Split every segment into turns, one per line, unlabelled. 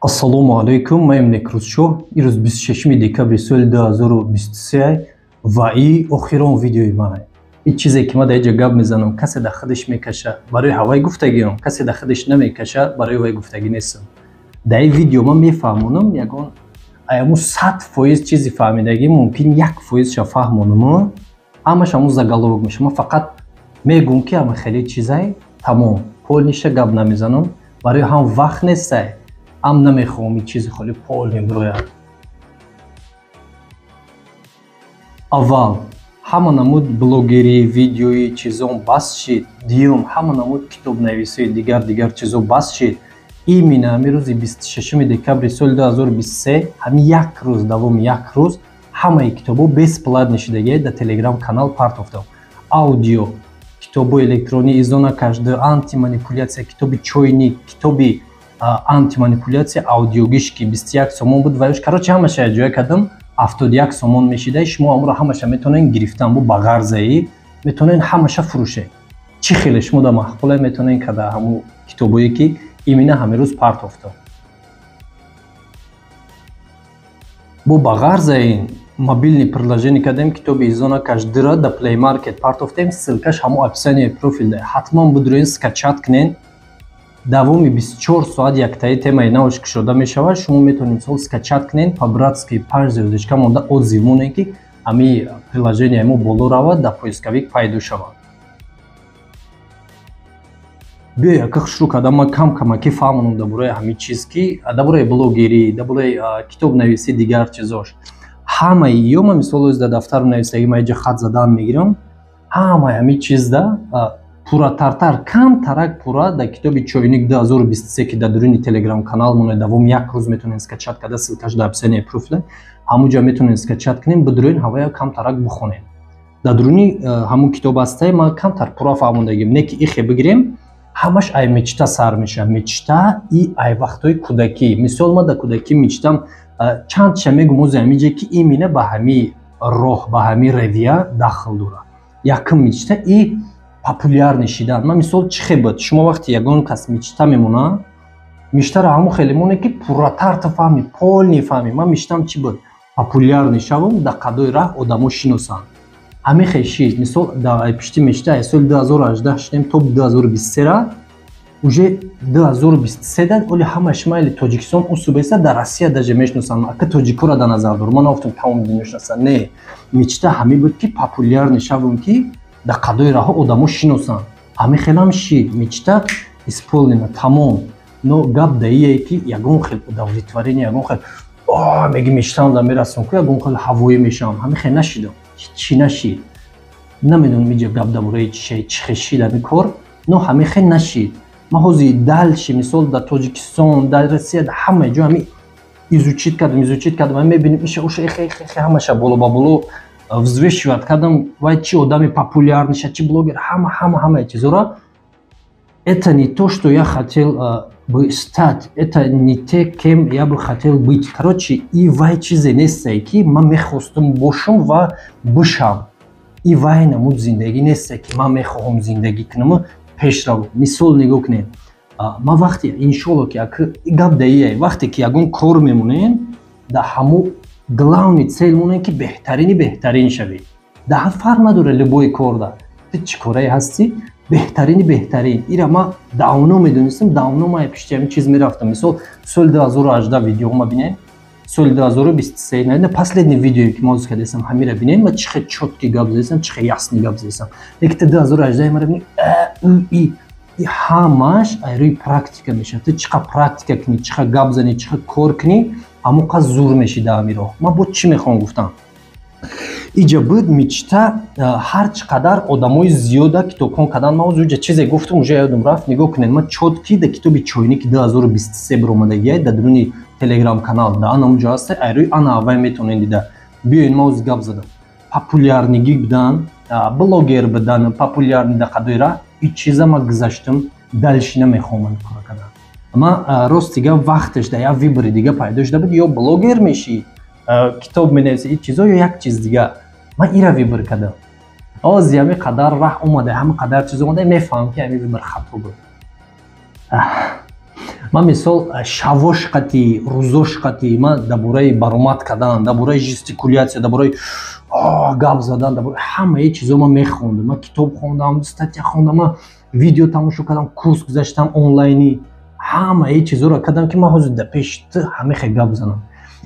Assalomu alaykum, men Nekruzshoh. Iruz 26 dekabr соли 2023 ва и охирон видеои ман. Ин чизе ки ман дар инҷа гап мезанам, касе дар худаш мекаша, барои ҳавай гуфтагиам, касе дар худаш намекаша, барои вай гуфтагӣ нестам. Дар ин видео ман мефаҳмонам ягон аяму 100% чизи фаҳмидагӣ мумкин 1% фаҳмонам. Ҳамаш ҳамун заголовок меша. Ман фақат мегӯям ки ҳама хеле чизай тамом. Полниша гап намезанам, барои ҳам вақт нестай. ҳам намехоҳам ин чизи холи полни бирояд. Аввал ҳама намуд блогерӣ, видеои чизон бас шид. Дуюм ҳама намуд китобнависии дигар чизо бас шид. Именно ҳамин рӯзи 26 декабри соли 2023 ҳамин як рӯз давоми як рӯз ҳамаи китобо бесплатно шидагӣ дар телеграм канал партофтам. Аудио, китоби электронӣ изона каждый, антиманипуляция, китоби чойник, китоби антиманипуляция, аудиогишки 21 сомон буд ваюш. Короче ҳамаша ҷоя кардам 71 сомон мешида. Шумо амро ҳамаша метонен гирифтан бу ба ғарзаи метонен ҳамаша фурӯше. Чӣ хеле шумо да маҳқулай метонен када ҳаму китобое ки имина ҳамин рӯз партофтам. Бо ба ғарзаи мобилни приложение кардем китоби изона каждыра да Play Market партофтем. Ссилкаш ҳамо описанияи профил да. Ҳатман будроен скачат кунен. Давоми 24 соат яктаи темаи навш кушода мешавад. Шумо метонед сол скачат кунед, по-братски 5 звездочка монда отзив монед ки ҳами приложение мо боло равад, дар поисковик пайдо шавад. Биё яка шурӯъ кардам ман камаки фаҳмонам дар бораи ҳамин чиз ки дар бораи блогерӣ, дар бораи китобнависӣ дигар чизош. Ҳамаи ё ман мисол дар дафтар нависагӣ ман инҷа хат задан мегирам. Ҳамаи ҳамин чизда пурратартар, камтарак пурра дар китоби чойник 2023 ки дар дуруни телеграм канал монед давоми як рӯз метонед скачат карда, ссилкаш дар описанияи профил ҳамуҷа метонед скачат кунед, бидурен ҳавая камтарак бихонед. Дар дуруни ҳамун китоб ҳастай ман камтар пурра фаҳмондагим. Не ки ихе бигирем ҳамаш ай мечта сар меша. Мечта и ай вақтҳои кӯдакӣ. Мисол ман дар кӯдакӣ мечтам чандша мегум ози ҳаминҷа ки имина ба ҳамин роҳ, ба ҳамин равия дахл дорад. Якум мечта и популярни шидан. Ман мисол чӣ хел буд? Шумо вақти ягон кас мечта мемона, мечтара ҳамон хеле моне ки пурратар ту фаҳми, полни фаҳми. Ман мечтам чӣ буд? Популярни шавам, дар қадои раҳ одамо шиносанд. Ҳамин хел шид. Мисол дар пишти мечта соли 2018 шидем то 2023 ра уже 2023 да оли ҳамаш майли Тоҷикистон усубеса дар Россия даже мешиносанд. Ака тоҷикора дар назар дор. Ман нафтам тамоми дунё шиносанд. Не. Мечта ҳамин буд ки популярни шавам ки дар қадои раҳо одамо шиносанд. Ҳамин хелам шид. Мечта исполнена тамом. Но гап да ие ки ягон хел удовлетворение, ягон хел меги мечтаам да мерасам ку ягон хел ҳавоӣ мешавам. Ҳамин хел нашидам. Чӣ нашид? Намедонам инҷа гап дар бораи чӣ хел шид ҳамин кор, но ҳамин хел нашид. Ман ҳозир дальше мисол дар Тоҷикистон, дар Россия, дар ҳамаи ҷо ҳамин изучит кардам. Ман мебинам иша уша ҳамаша боло ба боло взвешивать кардам, вай чӣ одами популярниша, чӣ блогер, ҳамаи чизора. Это не то, что я хотел бы стать, это не те, кем я бы хотел быть. Короче, и вай чизе нестай ки ман мехостам бошам ва бишам. И вай намуд зиндагӣ нестай ки ман мехоҳам зиндагӣ кунам пешрав. Мисол нигоҳ кунед. Ман вақте иншоалло ки гап да ие, вақте ки ягон кор мемонем, дар ҳамо главни цел монед ки беҳтарин шавед. Дар фарқ надорад любой кор да. Ту чӣ корае ҳастӣ? Беҳтарин. Ира ман давно медонистам, давно ман пишти ҳамин чиз мерафтам. Мисол соли 2018 видеома бинед, соли 2023 наверное последний видео ки ман ҳозир кардесам ҳамира бинед. Ман чӣ хел чётки гап задесам, чӣ хел ясни гап задесам. Лекин 2018 мара бинед и ҳамаш ай рӯи практика мешавад. Ту чӣ қадр практика кунӣ, чӣ қадр гап занӣ, чӣ қадр кор кунӣ, ҳамон қадр зур мешӣ дар ҳамин роҳ. Ман бо чӣ мехоҳам гуфтам? Иҷа буд мечта ҳар чӣ қадар одамои зиёда китобхон кардан. Ман ҳозир чизе гуфтам уже ёдам рафт. Нигоҳ кунед, ман чотки дар китоби чойники 2023 биромадагиай дар дуруни телеграм канал да ана уҷа ҳастай. Ай рӯи ана аввай метонед дида. Биёед ман ҳозир гап задам. Популярнигӣ будан, блогер будан, популярни дар қадои раҳ, ин чиза ман гузаштам, дальше намехоҳам ан кора кардан. Ман рости гап вақташ дар як вибори дига пайдо шуда буд, ё блогер мешӣ, китоб менависӣ, ин чизо ё як чиз дига. Ман ира вибор кардам. Ҳозир ҳамин қадар раҳ омада, ҳамин қадар чиз омада, мефаҳмам ки ҳамин вибор хато буд. ман мисол шавош қати рӯзош қати ман дар бораи баромад кардан, дар бораи жестикулятсия, дар бораи гап задан, дар бораи ҳамаи чизо ман мехондам. Ман китоб хондам, статья хондам, ман видео тамошо кардам, курс гузаштам онлайни, ҳамаи чизоро кардам ки ман ҳозир дар пеши ту ҳамехе гап занам.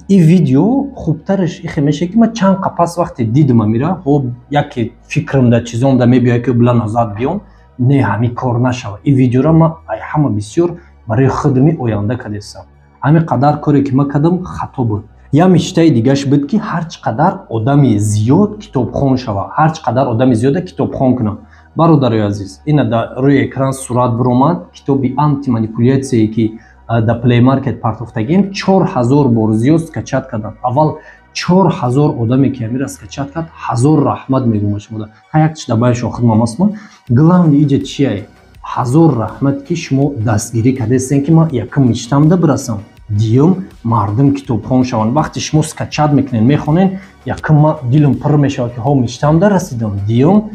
این ویدیو خوبترش این میشه که من چند قپس وقتی دیدم میره خب یکی فکرم در چیزام در میبیه که بلند آزاد بیام نه همین کار نشود. این ویدیو را من همه بسیار برای خودم آینده کردم. همین قدر کاری که من کردم خطا بود. یا میشته دیگهش بود که هر چقدر آدمی زیاد کتابخوان شود، هر چقدر آدمی زیاد کتابخوان کنم. برادرای عزیز، این در روی اکران صورت برآمد کتابی آنتی مانیپولیاسیایی که در پلی مارکت پرداختگیم 4000 بار زیاد скачат کردم. اول 4000 آدمی که میره скачат کرد 1000 رحمت میگم شما. ها یک چیز دبایش آخر ماماسم. گلاوی ایجاد چیه؟ 1000 رحمت که شما دستگیری کردین که ما یکم میشتم ده برسم. دیوم مردم کتابخوان شوند. وقتی شما скачат میکنین میخونین یکم ما دیلم پر میشه که ها میشتم ده رسیدم. دیوم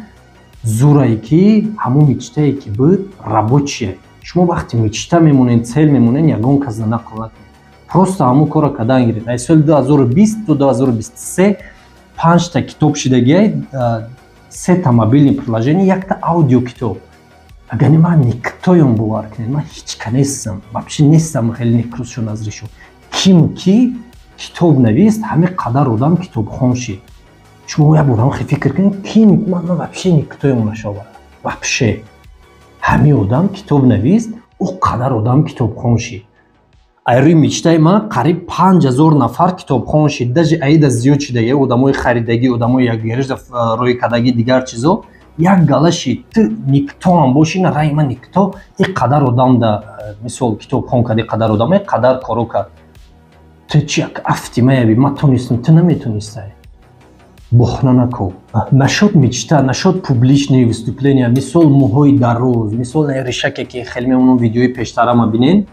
زورایی که همون میچته که بود رابطیه. شما وقتی میچته میمونین цел میمونین یگان کس نقل نکنین. просто همون کارا کردن گیرید. از سال 2020 تا 2023 5 تا کتاب شدگی 3 تا мобильное приложение, 1 та аудио китоб. اگر من никтоем باور کنین من هیچ کنیستم. вообще نیستم خیلی نیکروشون از ریشو. کیم کی کتاب نویست همه قدر آدم کتاب خوان شید. شما یا بودم خیلی فکر کنین کیم من вообще никтоем نشاور. вообще همه آدم کتاب نویست او قدر آدم کتاب خوان شید. ایروی میچته من قریب 5000 نفر کتاب خوان شید. داج ایده زیاد شده یه آدمای خریدگی آدمای یک گرش روی کدگی دیگر چیزا یک گلاشی تو نیکتو هم باشین رای من نیکتو این قدر آدم دا مثال کتاب خوان کردی قدر آدم این قدر کارو کرد. تو چی یک افتی میابی من تونستم تو نمیتونستی. بخنا نکو. نشد میچته نشد پوبلیشنی وستوپلینیا مثال موهای دروز مثال ریشکی که خیلی میمونم ویدیوی پیشتر ما بینین.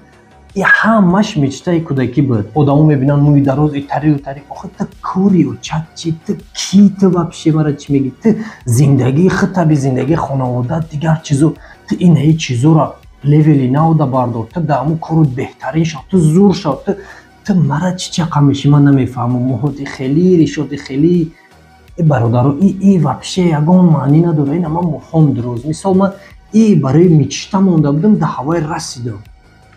ای همش میچته کودکی بود. آدمو میبینن موی دراز ایتری و تری. آخه تو کوری و چچی تو کی تو вообще مرا چی میگی؟ تو زندگی خطابی زندگی خانواده دیگر چیزو تو این هیچ چیزو را لیولی ناودا بردار. تو دامو کارت بهترین شد. تو زور شد. تو مرا چی قمیشی من نمیفهمم. موهات خیلی ریشات خیلی برادرو ای вообще یگان معنی نداره. این اما مهم دروز. مثال من ای برای میچته مونده بودم ده هوای رسیدم.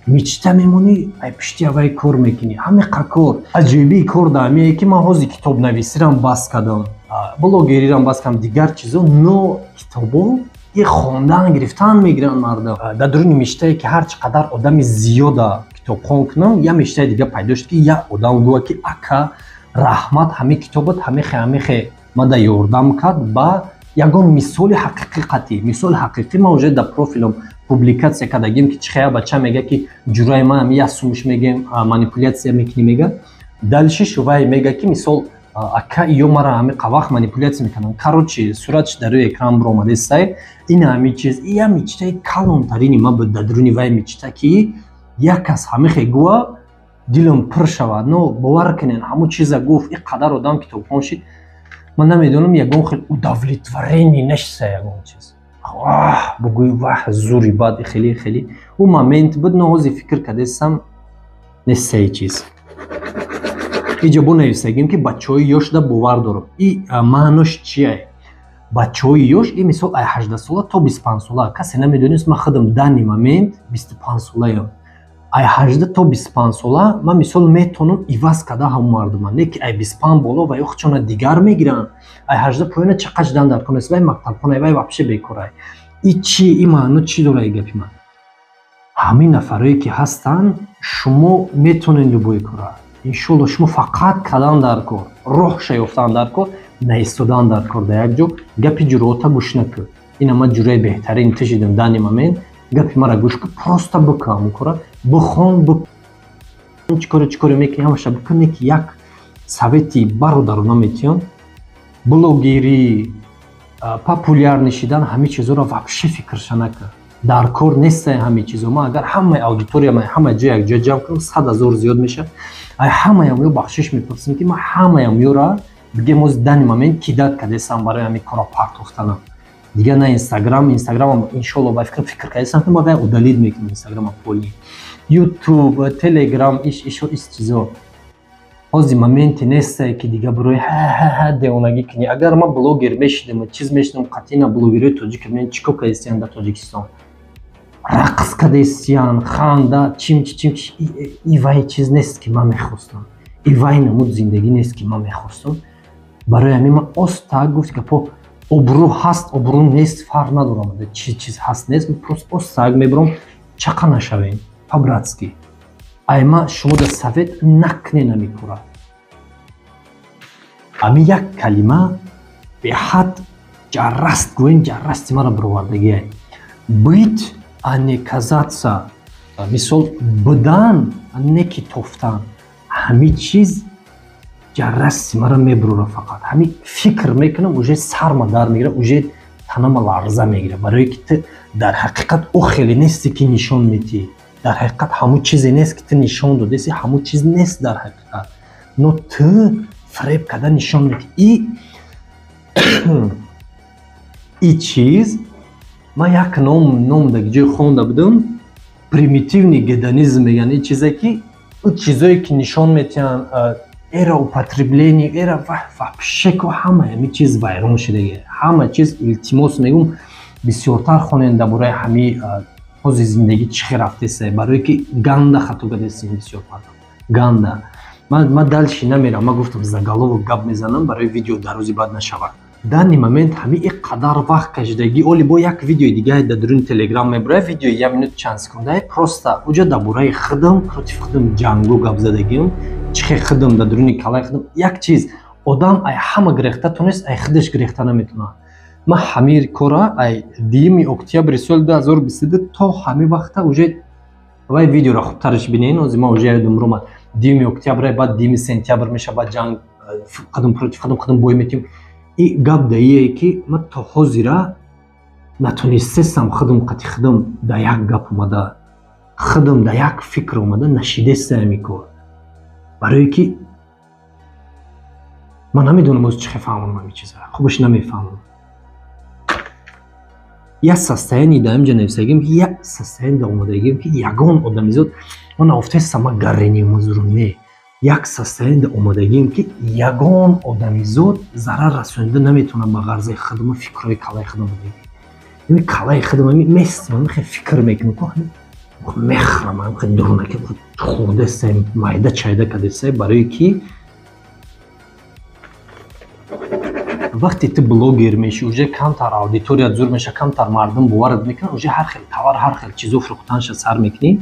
میچته میمونی ای پشتی اوای کار میکنی همه کار عجیبی کار دامیه که من حوزی کتاب نویسی رم بس کردم بلوگری رم بس کردم دیگر چیزا نو کتابو یه خواندن گرفتن میگیرن مردم در درون میچته که هر چقدر آدم زیاد کتاب خوان کنم یا میچته دیگه پیدا شد که یا آدم گوه که اکا رحمت همه کتابت همه ما دا یاردم کرد با یگان مثال حقیقی قطعی مثال حقیقی موجود در پروفیلم پوبلیکاسیا کردیم که چخیا بچه میگه که جورای ما هم یاسومش میگیم مانیپولیاسیا میکنی میگه دلشش وای میگه که مثال اکا ایو مرا همه قواخ مانیپولیاسیا میکنن کاروچی صورتش در روی اکران برآمده است این همه چیز ای میچته کلان ترین ما به درونی وای میچته که یک کس همه خیگوا دیلم پر شود نو باور کنین همو چیزا گفت این قدر آدم که تو پونشید من نمیدونم یگان خیلی удовлетворение نشسته یگان چیز بگوی واه زوری باد خیلی اون مومنت بود نهازی فکر کردم نسته چیز اینجا بو نویسگیم که بچه های یاش دا باور دارم این معناش چیه بچه های یاش این مثال 18 ساله تا 25 ساله کسی نمیدونست من خودم دانی مومنت 25 ساله ام 18 تا 25 ساله من مثال میتونم ایواز کده هم مردم نه که 25 بالا و یا خودشون دیگر میگیرن 18 پایین چقدر دن در کنه وای مکتب خونه وای واپس بیکاره این چی این معنی چی داره گپی من همین نفرایی که هستن شما میتونین لبوی کاره ان شاء الله شما فقط کدان در کار روح شیفتن در کار نایستادن در کار در یک جو گپی جروتا گوش نکن این ما جوری بهترین تشیدم دانی مومنت گپی مرا گوش کن پروستا بکن کاره بخون چیکار میکنی همش بکنی که یک سویتی برادران میتون بلوگری پاپولار نشیدن همه چیزا رو вообще فکرش نکن در کار نیست همه چیزا ما اگر همه اودیتوریا ما همه جای یک جا جمع کنیم 100,000 زیاد میشه همه هم بخشش میپرسیم که ما همه هم را بگیم از دانی مومنت کی داد کردم برای همین کارا پرداختن دیگه نه اینستاگرام هم ان شاء الله با فکر کردم که ما وای удалید میکنیم اینستاگرام پولی ютуб телеграм иш чизо ҳози моменте несте ки дига барои девонагӣ кунӣ. Агар ман блогер мешидам чиз мешидам қатъи на блогерии тоҷик мен чикор кардестиян дар Тоҷикистон, рақс кардестиян, ханда чим ивай чиз нест ки ман мехостам, ивай намуд зиндагӣ нест ки ман мехостам. барои ҳамин ман остак гуфт ки по обрӯ ҳаст обрӯ нест фарқ надорам, чиз ҳаст нест, просто остак мебарам, чақа нашавем по-братски. Айма шумо да совет накне намекора. Ами як калима беҳад ҷарраст гӯен, ҷаррасти мара баровардагиай. Бит а не казаться, мисол будан не ки тофтан. Ҳами чиз ҷаррасти мара мебарора фақат. Ҳами фикр мекунам, уже сарма дар мегирам, уже танама ларза мегирам, барои ки ту дар ҳақиқат о хеле нести ки нишон медиҳӣ. Дар ҳақиқат ҳамо чизе нест ки ту нишон додеси, ҳамо чиз нест дар ҳақиқат. Но ту фареб карда нишон медиҳӣ. И чиз ман як ном дар ҷои хонда будам, примитивный гедонизм мегӯянд. И чизе ки чизое ки нишон медиҳанд, эра употребление, эра вообще ко ҳама ҳами чиз вайрон шудагӣ. Ҳама чиз илтимос мегӯям бисёртар хонен дар бораи ҳами ҳози зиндагӣ чӣ хел рафтесае, барое ки ганда хато кардестем бисёр мардум. Ганда ман дальше намерам, ман гуфтам заголовок гап мезанам барои видео дарози баъд нашавад. Дани момент ҳами ин қадар вақт кашидагӣ, оли бо як видеои дигаи дар дуруни телеграм мебарам, видеои 1 минут чанд секундаи, просто уҷа дар бораи худам против худам ҷангу гап задагим, чӣ хел худам дар дуруни калаи худам. Як чиз одам ай ҳама гирехта тонест, ай худаш гирехта наметавонад. Ман ҳамин кора ай 2 октябри соли 2022 то ҳамин вақта уже вай видеоро хубтараш бинен, ҳозир ман уже ёдам ромад 2 октябр, баъд 2 сентябр меша, баъд ҷанг худам против худам бой метиҳем. И гап да ие ки ман то ҳозира натонистестам худам қатъи худам да як гап омада, худам да як фикр омада нашидестам ҳамин кор. барое ки ман намедонам оз чӣ хел фаҳмонам ҳамин чиза, хубаш намефаҳмам. Я состояние да инҷа нависагим, я состояние да омадагим ки ягон одамизод ман нафтестам ман гаррени мазурум не. Як состояние да омадагим ки ягон одамизод зарар расонида наметавонад ба ғарзаи худам, фикрҳои калаи худам будагӣ. Ин калаи худам местим, хел фикр мекунам, мехӯрам, хел дурунаки хурдестам, майда чайда кардестам, барое ки вақте ту блогер меши, уже камтар аудитория зур меша, камтар мардум боварат мекунад, уже ҳар хел тавар, ҳар хел чизо фурӯхтанша сар мекунӣ.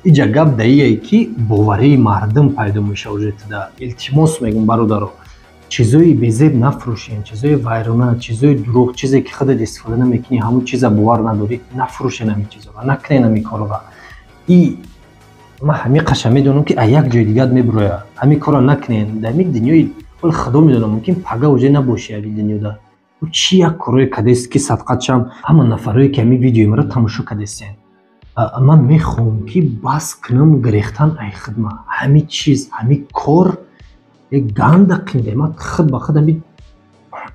Иҷа гап да ие ки боварии мардум пайдо меша. Уже туда илтимос мегӯям бародаро, чизои безеб нафурӯшен, чизои вайрона, чизои дурӯғ, чизе ки худат истифода намекунӣ, ҳамон чиза бовар надорӣ, нафурӯшен ҳамин чизоро, накунен ҳамин корро. И ман ҳамин қаша медонам ки як ҷои дигар мебирояд, ҳамин корро накунен. Дар ҳамин дунёи худо медонам, мумкин пага уже набоши ҳамин дунёда. Чӣ як корое кардест ки садқатшам ҳама нафарое ки ҳамин видеои маро тамошо кардестен. Ман мехоҳам ки бас кунам гирехтан ай худма. Ҳамин чиз, ҳамин кор ганда қинде. Ман худ ба худ ҳамин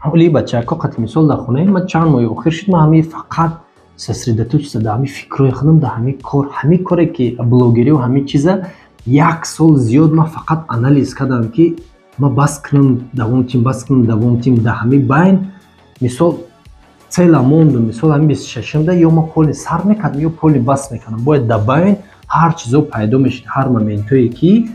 оли бачако қатъи мисол дар хонаи ман чанд моҳи охир шуд, ман ҳамин фақат сосредоточиться дар ҳамин фикрҳои худам, дар ҳамин кор, ҳамин коре ки блогерӣ ва ҳамин чиза 1 сол зиёд ман фақат анализ кардам ки ман бас кунам давом тим, бас кунам давом тим, дар ҳамин байн мисол цела мондум, мисол ҳамин 26-умда ё ман поли сар мекардам ё поли бас мекардам. Бояд дар байн ҳар чизо пайдо мешуд, ҳар моментое ки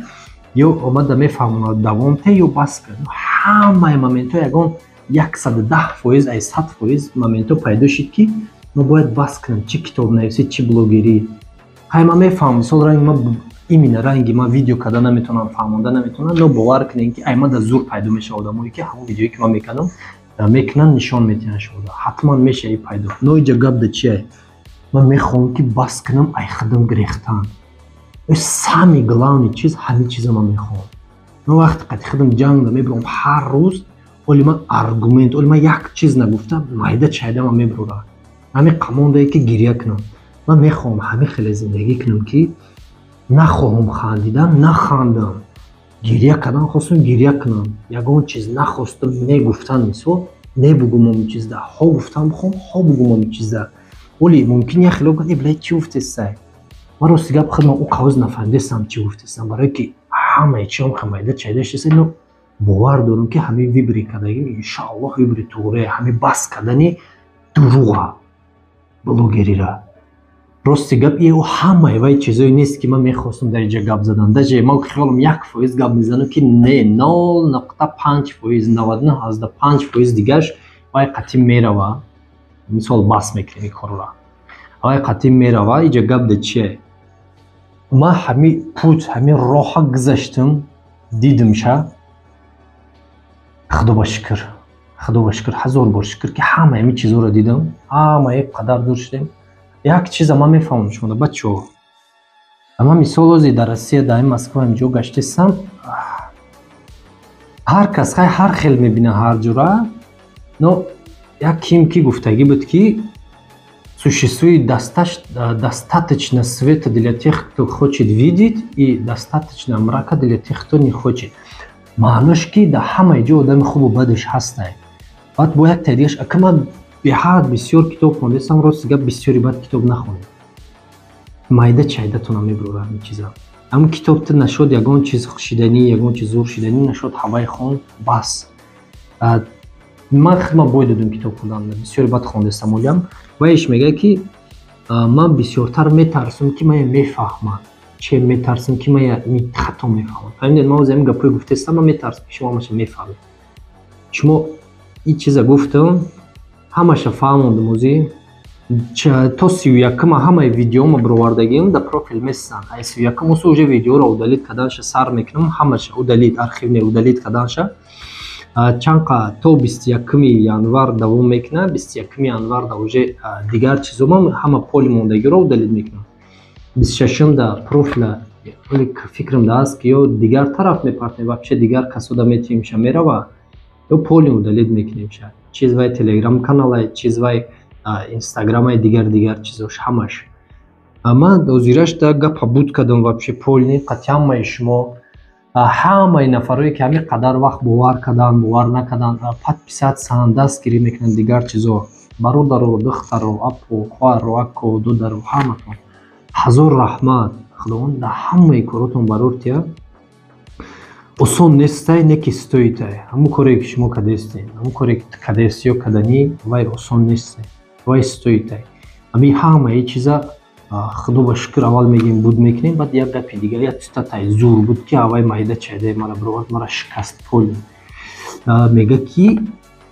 ё омада мефаҳмонад давом те ё бас кардам. Ҳамаи моментҳо ягон 110% ай 100% моментҳо пайдо шуд ки ман бояд бас кунам, чӣ китобнависӣ, чӣ блогерӣ. ҳай ман мефаҳмам, мисол ранги ман имина ранги ман видео карда наметавонам, фаҳмонда наметавонам, но бовар кунем ки ай ман да зур пайдо мешавад одамое ки ҳамон видеое ки ман мекардам мекунанд, нишон медиҳанд шуда. ҳатман мешави пайдо. Но иҷа гап да чие? Ман мехоҳам ки бас кунам ай худам гирехтан. Самый главный чиз ҳамин чиза ман мехоҳам. Ман вақте қатъи худам ҷангда мебарам ҳар рӯз, оли ман аргумент, оли ман як чиз нагуфтам, майда чайда ман мебарам. ҳамин қамондае ки гирья кунам. Ман мехоҳам ҳамин хеле зиндагӣ кунам ки нахоҳам хандидан, нахандам. Гирья кардан хостам, гирья кунам. Ягон чиз нахостам, негуфтан мисол, небугум ҳамин чизда. Ҳо гуфтам бихом, ҳо бугум ҳамин чизда. Оли мумкин як хело гӯяд, блай чӣ гуфтесай? ма рости гап худам у қавз нафаҳмидастам чӣ гуфтастам, барое ки ҳамаи чиём хамайда чайдашаса ино бовар дорам ки ҳамин вибри кардагим иншоаллоҳ вибри туғре, ҳамин бас кардани дуруға блогерира. Рости гап ё ҳамаи вай чизое нест ки ман мехостам дар инҷа гап задан. Даже ман хиёлам 1% гап мезанам ки не 0.5%, 99.5% дигарш вай қатъи мерава. Мисол бас мекунем ин корро. Вай қатъи мерава, инҷа гап да чие? Ман ҳамин пут, ҳамин роҳа гузаштам, дидимша. Худо ба шукр, ҳазор бор шукр ки ҳамаи ҳамин чизҳоро дидам, ҳамаи қадар дур шудем. Як чиза ман мефаҳмам шумо бачаҳо. Ман мисол ҳозир дар Россия дар Москва инҷо гаштастам. Ҳар кас ҳар хел мебина ҳар ҷура. Но як ким ки гуфтагӣ буд ки существует достаточно света для тех, кто хочет видеть, и достаточно мрака для тех, кто не хочет. Маънош ки дар ҳамаи ҷо одами хубу бадаш ҳастанд. Баъд бо як тадиаш ака ман беҳад бисёр китоб хондастам, рости гап бисёри баъд китоб нахондам. Майда чайдатона мебурад ин чиза. Ҳамин китобта нашуд ягон чиз шиданӣ, ягон чиз зур шиданӣ нашуд ҳавай хонд бас. Ман хидмат бой додам китоб хондан, бисёри баъд хондастам олиам. Вайш мега ки ман бисёртар метарсам ки ман мефаҳмам. Че метарсам ки ман хато мефаҳмам. Фаҳмидед, ман ҳозир ҳамин гапҳои гуфтастам, ман метарсам ки шумо ҳамаша мефаҳмед. Шумо ин чиза гуфтам, ҳамаша фаҳмондам ҳозир. То 31 ҳамаи видеома баровардагиам дар профил месазан. Ай 31 осо уже видеоро удалит карданша сар мекунам, ҳамаша удалит, архивне удалит карданша. Чанқа то 21 январ давом мекунад, 21 январ да уже дигар чизома ҳама поли мондагиро удалит мекунам. 26 да профила фикрам да аст ки ё дигар тараф мепартем, вообще дигар касода метимша мерава, ё поли удалит мекунемша. Чиз вай телеграм каналай, чиз вай инстаграмай дигар чизош ҳамаш. Ман ҳозираш да гапа буд кардам вообще полни қатъи ҳамаи шумо ҳамаи нафарое ки ҳамин қадар вақт бовар кардан, бовар накардан, подписатсанд, дастгирӣ мекунанд дигар чизо. Бародаро, духтаро, апо, хоҳаро, ако, додаро, ҳаматон ҳазор раҳмат. Худованд дар ҳамаи коротон барортия. Осон нестай, не ки стоитай. Ҳамун коре ки шумо кардастед, ҳамун коре ки кардастӣ ё карданӣ, вай осон нестай, вай стоитай. Ҳамин ҳамаи чиза худо ба шукр аввал мегем буд мекунем, баъд як гапи дигар, як цитатай зур буд ки авай майда чайдаи мара бировард, мара шикаст поли. Мега ки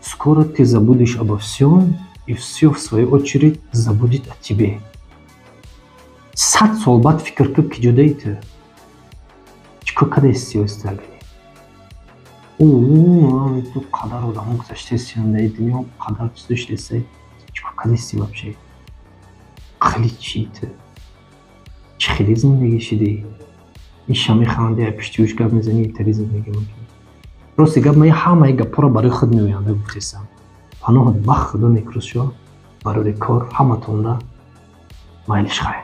скоро ты забудешь обо всем, и все в свою очередь забудет о тебе. 100 сол баъд фикр кун ки ҷудои ту чикор кардасти остагӣ. Ту қадар одамо гузаштаси дар дунё, қадар чиз доштаси, чикор кардасти вообще? Хеле чӣ ту? Чӣ хеле зиндагӣ шудӣ? Иша механди, пишти уш гап мезанӣ, интари зиндагӣ мекунӣ. Рости гап ман ҳамаи гапҳоро барои худ меоянда гуфтастам. Паноҳат бахт Худо некрӯз шо барори кор ҳаматонда майлиш хай.